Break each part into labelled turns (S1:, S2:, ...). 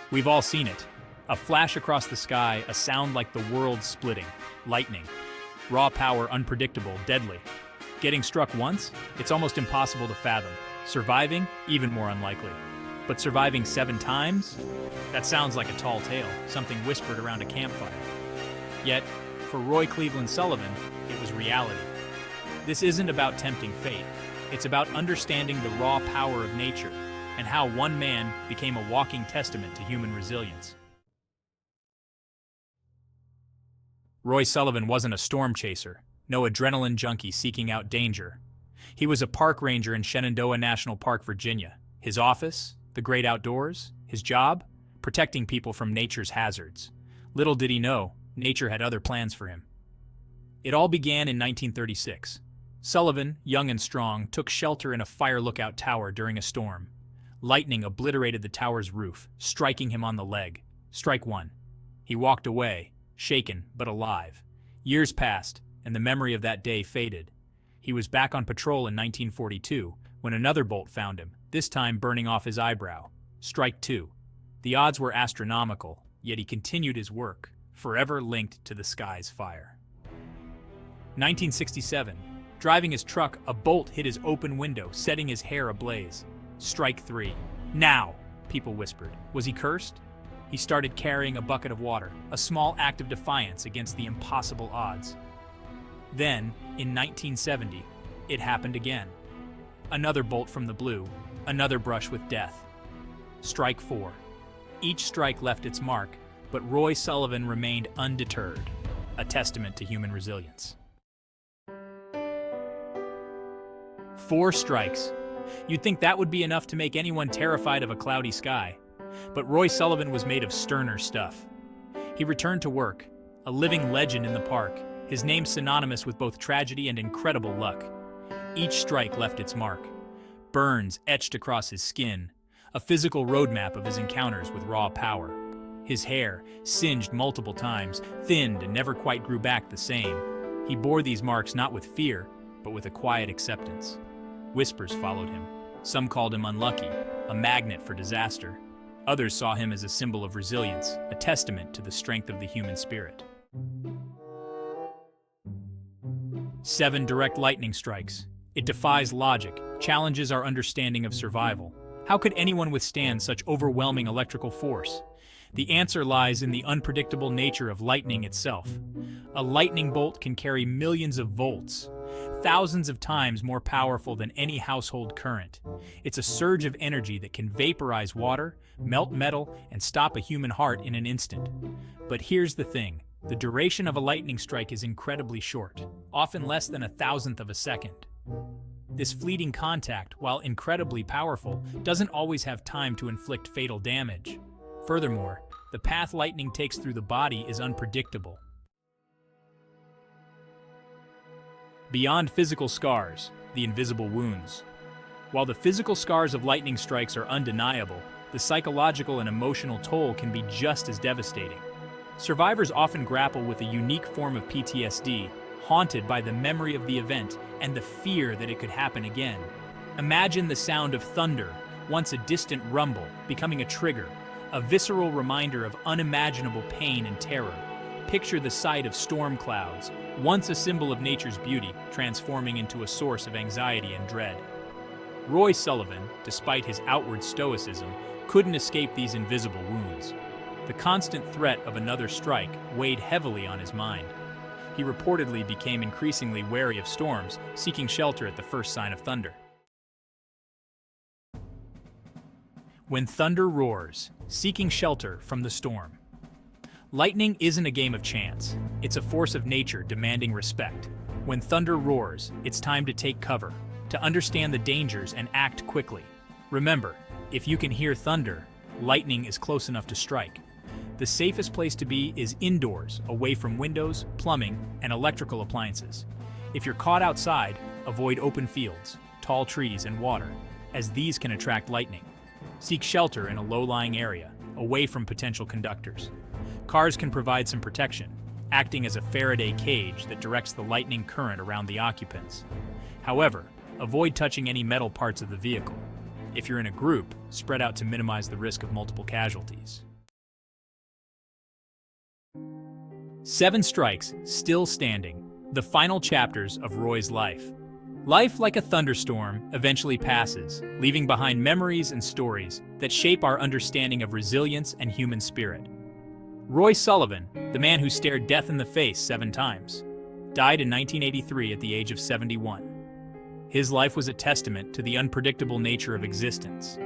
S1: We've all seen it. A flash across the sky, a sound like the world splitting. Lightning. Raw power, unpredictable, deadly. Getting struck once? It's almost impossible to fathom. Surviving? Even more unlikely. But surviving 7 times? That sounds like a tall tale, something whispered around a campfire. Yet, for Roy Cleveland Sullivan, it was reality. This isn't about tempting fate. It's about understanding the raw power of nature and how one man became a walking testament to human resilience. Roy Sullivan wasn't a storm chaser, no adrenaline junkie seeking out danger. He was a park ranger in Shenandoah National Park, Virginia. His office, the great outdoors, his job, protecting people from nature's hazards. Little did he know, nature had other plans for him. It all began in 1936. Sullivan, young and strong, took shelter in a fire lookout tower during a storm. Lightning obliterated the tower's roof, striking him on the leg. Strike 1. He walked away, shaken but alive. Years passed, and the memory of that day faded. He was back on patrol in 1942 when another bolt found him, this time burning off his eyebrow. Strike 2. The odds were astronomical, yet he continued his work, forever linked to the sky's fire. 1967. Driving his truck, a bolt hit his open window, setting his hair ablaze. Strike 3. Now, people whispered. Was he cursed? He started carrying a bucket of water, a small act of defiance against the impossible odds. Then, in 1970, it happened again. Another bolt from the blue, another brush with death. Strike 4. Each strike left its mark, but Roy Sullivan remained undeterred, a testament to human resilience. 4 strikes. You'd think that would be enough to make anyone terrified of a cloudy sky. But Roy Sullivan was made of sterner stuff. He returned to work, a living legend in the park, his name synonymous with both tragedy and incredible luck. Each strike left its mark. Burns etched across his skin, a physical roadmap of his encounters with raw power. His hair, singed multiple times, thinned and never quite grew back the same. He bore these marks not with fear, but with a quiet acceptance. Whispers followed him. Some called him unlucky, a magnet for disaster. Others saw him as a symbol of resilience, a testament to the strength of the human spirit. 7 direct lightning strikes. It defies logic, challenges our understanding of survival. How could anyone withstand such overwhelming electrical force? The answer lies in the unpredictable nature of lightning itself. A lightning bolt can carry millions of volts, thousands of times more powerful than any household current. It's a surge of energy that can vaporize water, melt metal, and stop a human heart in an instant. But here's the thing. The duration of a lightning strike is incredibly short, often less than 1,000th of a second. This fleeting contact, while incredibly powerful, doesn't always have time to inflict fatal damage. Furthermore, the path lightning takes through the body is unpredictable. Beyond physical scars, the invisible wounds. While the physical scars of lightning strikes are undeniable, the psychological and emotional toll can be just as devastating. Survivors often grapple with a unique form of PTSD, haunted by the memory of the event and the fear that it could happen again. Imagine the sound of thunder, once a distant rumble, becoming a trigger, a visceral reminder of unimaginable pain and terror. Picture the sight of storm clouds, once a symbol of nature's beauty, transforming into a source of anxiety and dread. Roy Sullivan, despite his outward stoicism, couldn't escape these invisible wounds. The constant threat of another strike weighed heavily on his mind. He reportedly became increasingly wary of storms, seeking shelter at the first sign of thunder. When thunder roars, seeking shelter from the storm. Lightning isn't a game of chance. It's a force of nature demanding respect. When thunder roars, it's time to take cover, to understand the dangers and act quickly. Remember, if you can hear thunder, lightning is close enough to strike. The safest place to be is indoors, away from windows, plumbing, and electrical appliances. If you're caught outside, avoid open fields, tall trees, and water, as these can attract lightning. Seek shelter in a low-lying area, away from potential conductors. Cars can provide some protection, acting as a Faraday cage that directs the lightning current around the occupants. However, avoid touching any metal parts of the vehicle. If you're in a group, spread out to minimize the risk of multiple casualties. 7 strikes, still standing. The final chapters of Roy's life. Life, like a thunderstorm, eventually passes, leaving behind memories and stories that shape our understanding of resilience and human spirit. Roy Sullivan, the man who stared death in the face 7 times, died in 1983 at the age of 71. His life was a testament to the unpredictable nature of existence.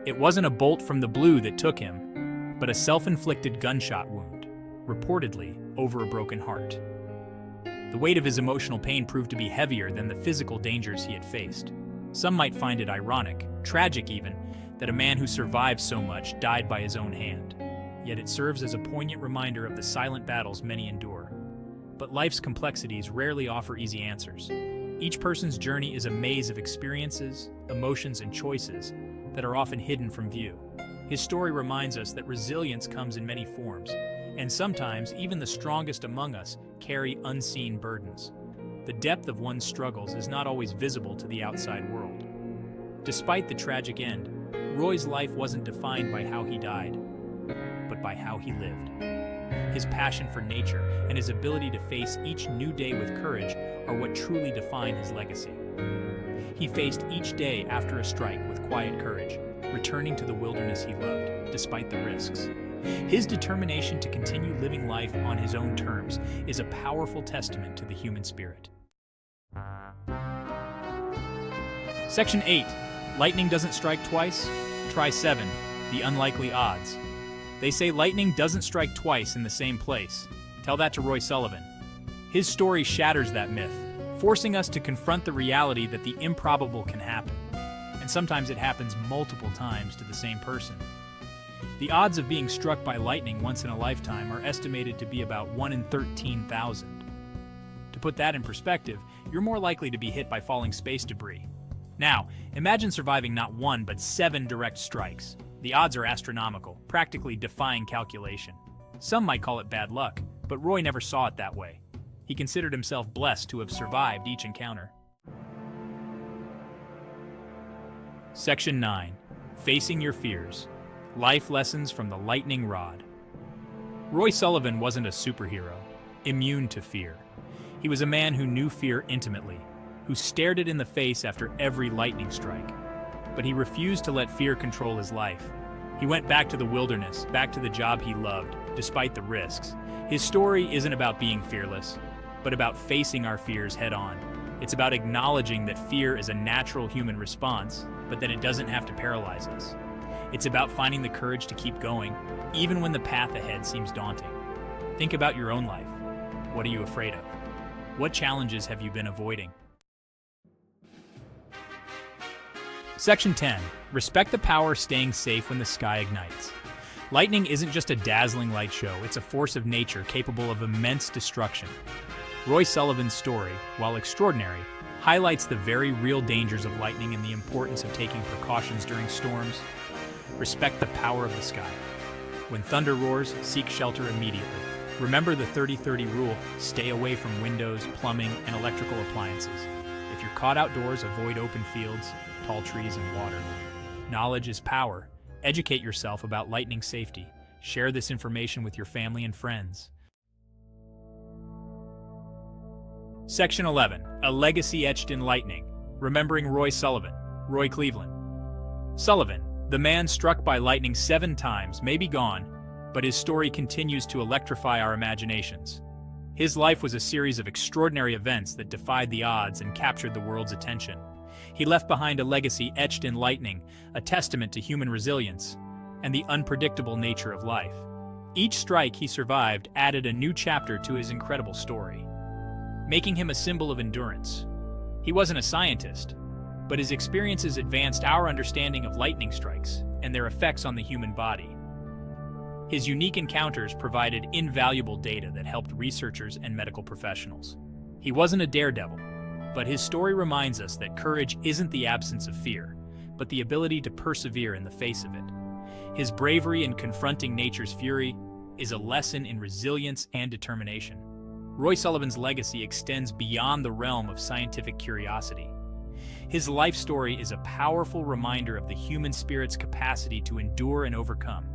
S1: It wasn't a bolt from the blue that took him, but a self-inflicted gunshot wound, reportedly over a broken heart. The weight of his emotional pain proved to be heavier than the physical dangers he had faced. Some might find it ironic, tragic even, that a man who survived so much died by his own hand. Yet it serves as a poignant reminder of the silent battles many endure. But life's complexities rarely offer easy answers. Each person's journey is a maze of experiences, emotions, and choices that are often hidden from view. His story reminds us that resilience comes in many forms, and sometimes even the strongest among us carry unseen burdens. The depth of one's struggles is not always visible to the outside world. Despite the tragic end, Roy's life wasn't defined by how he died, but by how he lived. His passion for nature and his ability to face each new day with courage are what truly define his legacy. He faced each day after a strike with quiet courage, returning to the wilderness he loved, despite the risks. His determination to continue living life on his own terms is a powerful testament to the human spirit. Section 8. Lightning doesn't strike twice? Try 7. The unlikely odds. They say lightning doesn't strike twice in the same place. Tell that to Roy Sullivan. His story shatters that myth, forcing us to confront the reality that the improbable can happen. And sometimes it happens multiple times to the same person. The odds of being struck by lightning once in a lifetime are estimated to be about 1 in 13,000. To put that in perspective, you're more likely to be hit by falling space debris. Now, imagine surviving not 1 but 7 direct strikes. The odds are astronomical, practically defying calculation. Some might call it bad luck, but Roy never saw it that way. He considered himself blessed to have survived each encounter. Section 9. Facing your fears. Life lessons from the lightning rod. Roy Sullivan wasn't a superhero, immune to fear. He was a man who knew fear intimately, who stared it in the face after every lightning strike. But he refused to let fear control his life. He went back to the wilderness, back to the job he loved, despite the risks. His story isn't about being fearless, but about facing our fears head-on. It's about acknowledging that fear is a natural human response, but that it doesn't have to paralyze us. It's about finding the courage to keep going, even when the path ahead seems daunting. Think about your own life. What are you afraid of? What challenges have you been avoiding? Section 10. Respect the power staying safe when the sky ignites. Lightning isn't just a dazzling light show, it's a force of nature capable of immense destruction. Roy Sullivan's story, while extraordinary, highlights the very real dangers of lightning and the importance of taking precautions during storms. Respect the power of the sky. When thunder roars, seek shelter immediately. Remember the 30-30 rule: stay away from windows, plumbing, and electrical appliances. If you're caught outdoors, avoid open fields, tall trees, and water. Knowledge is power. Educate yourself about lightning safety. Share this information with your family and friends. Section 11. A legacy etched in lightning. Remembering Roy Sullivan. Roy Cleveland Sullivan, the man struck by lightning 7 times, may be gone, but his story continues to electrify our imaginations. His life was a series of extraordinary events that defied the odds and captured the world's attention. He left behind a legacy etched in lightning, a testament to human resilience and the unpredictable nature of life. Each strike he survived added a new chapter to his incredible story, making him a symbol of endurance. He wasn't a scientist, but his experiences advanced our understanding of lightning strikes and their effects on the human body. His unique encounters provided invaluable data that helped researchers and medical professionals. He wasn't a daredevil, but his story reminds us that courage isn't the absence of fear, but the ability to persevere in the face of it. His bravery in confronting nature's fury is a lesson in resilience and determination. Roy Sullivan's legacy extends beyond the realm of scientific curiosity. His life story is a powerful reminder of the human spirit's capacity to endure and overcome.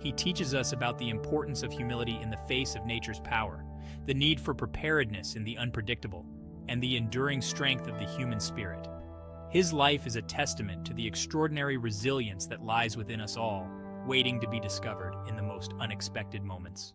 S1: He teaches us about the importance of humility in the face of nature's power, the need for preparedness in the unpredictable, and the enduring strength of the human spirit. His life is a testament to the extraordinary resilience that lies within us all, waiting to be discovered in the most unexpected moments.